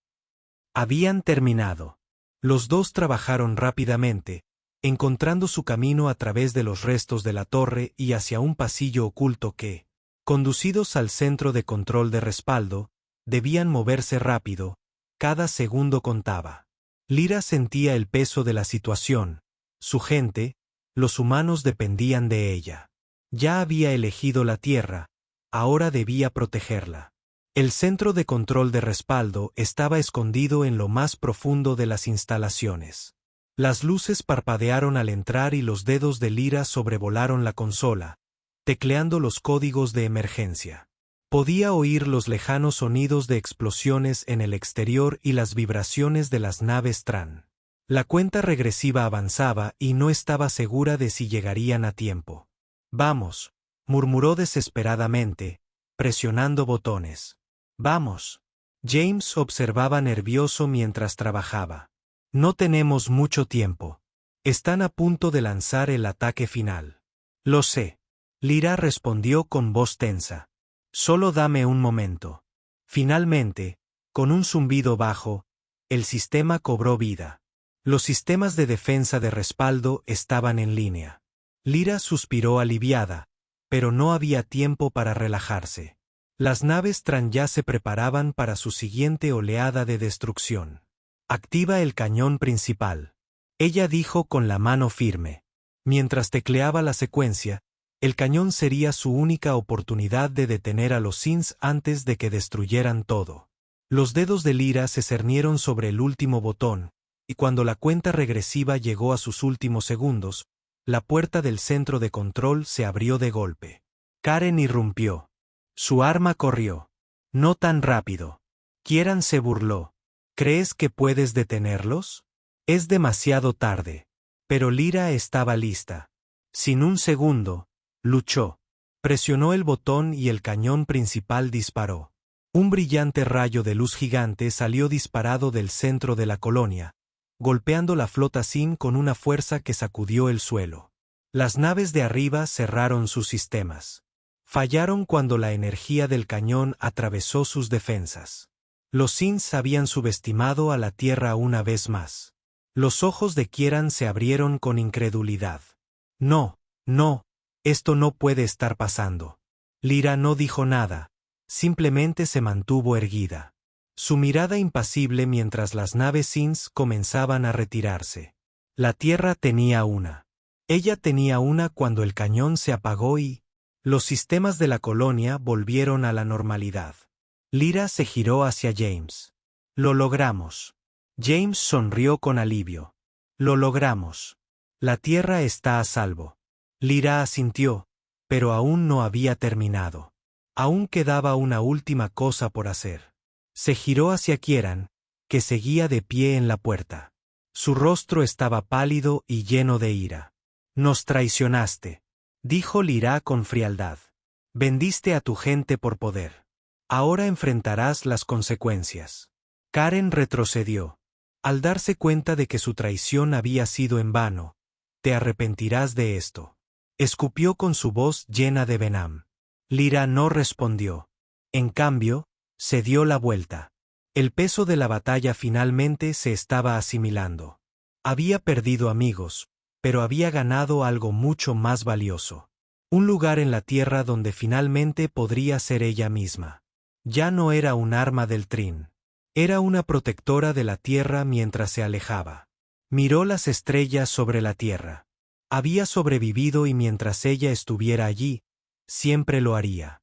Habían terminado. Los dos trabajaron rápidamente, encontrando su camino a través de los restos de la torre y hacia un pasillo oculto que, conducidos al centro de control de respaldo, debían moverse rápido, cada segundo contaba. Lyra sentía el peso de la situación, su gente, los humanos dependían de ella. Ya había elegido la tierra, ahora debía protegerla. El centro de control de respaldo estaba escondido en lo más profundo de las instalaciones. Las luces parpadearon al entrar y los dedos de Lyra sobrevolaron la consola, tecleando los códigos de emergencia. Podía oír los lejanos sonidos de explosiones en el exterior y las vibraciones de las naves Tran. La cuenta regresiva avanzaba y no estaba segura de si llegarían a tiempo. Vamos, murmuró desesperadamente, presionando botones. Vamos. James observaba nervioso mientras trabajaba. No tenemos mucho tiempo. Están a punto de lanzar el ataque final. Lo sé. Lyra respondió con voz tensa. Solo dame un momento. Finalmente, con un zumbido bajo, el sistema cobró vida. Los sistemas de defensa de respaldo estaban en línea. Lyra suspiró aliviada, pero no había tiempo para relajarse. Las naves Tran ya se preparaban para su siguiente oleada de destrucción. Activa el cañón principal. Ella dijo con la mano firme. Mientras tecleaba la secuencia, el cañón sería su única oportunidad de detener a los Sins antes de que destruyeran todo. Los dedos de Lyra se cernieron sobre el último botón, y cuando la cuenta regresiva llegó a sus últimos segundos, la puerta del centro de control se abrió de golpe. Karen irrumpió. Su arma corrió. No tan rápido. Kieran se burló. ¿Crees que puedes detenerlos? Es demasiado tarde. Pero Lyra estaba lista. Sin un segundo, luchó. Presionó el botón y el cañón principal disparó. Un brillante rayo de luz gigante salió disparado del centro de la colonia, golpeando la flota Sin con una fuerza que sacudió el suelo. Las naves de arriba cerraron sus sistemas. Fallaron cuando la energía del cañón atravesó sus defensas. Los Sins habían subestimado a la Tierra una vez más. Los ojos de Kieran se abrieron con incredulidad. No, no, esto no puede estar pasando. Lyra no dijo nada, simplemente se mantuvo erguida. Su mirada impasible mientras las naves Sins comenzaban a retirarse. La Tierra tenía una. Ella tenía una cuando el cañón se apagó y los sistemas de la colonia volvieron a la normalidad. Lyra se giró hacia James. Lo logramos. James sonrió con alivio. Lo logramos. La Tierra está a salvo. Lyra asintió, pero aún no había terminado. Aún quedaba una última cosa por hacer. Se giró hacia Kieran, que seguía de pie en la puerta. Su rostro estaba pálido y lleno de ira. Nos traicionaste, dijo Lyra con frialdad. Vendiste a tu gente por poder. Ahora enfrentarás las consecuencias. Karen retrocedió. Al darse cuenta de que su traición había sido en vano, te arrepentirás de esto. Escupió con su voz llena de venom. Lyra no respondió. En cambio, se dio la vuelta. El peso de la batalla finalmente se estaba asimilando. Había perdido amigos, pero había ganado algo mucho más valioso. Un lugar en la Tierra donde finalmente podría ser ella misma. Ya no era un arma del Trin. Era una protectora de la Tierra mientras se alejaba. Miró las estrellas sobre la Tierra. Había sobrevivido y mientras ella estuviera allí, siempre lo haría.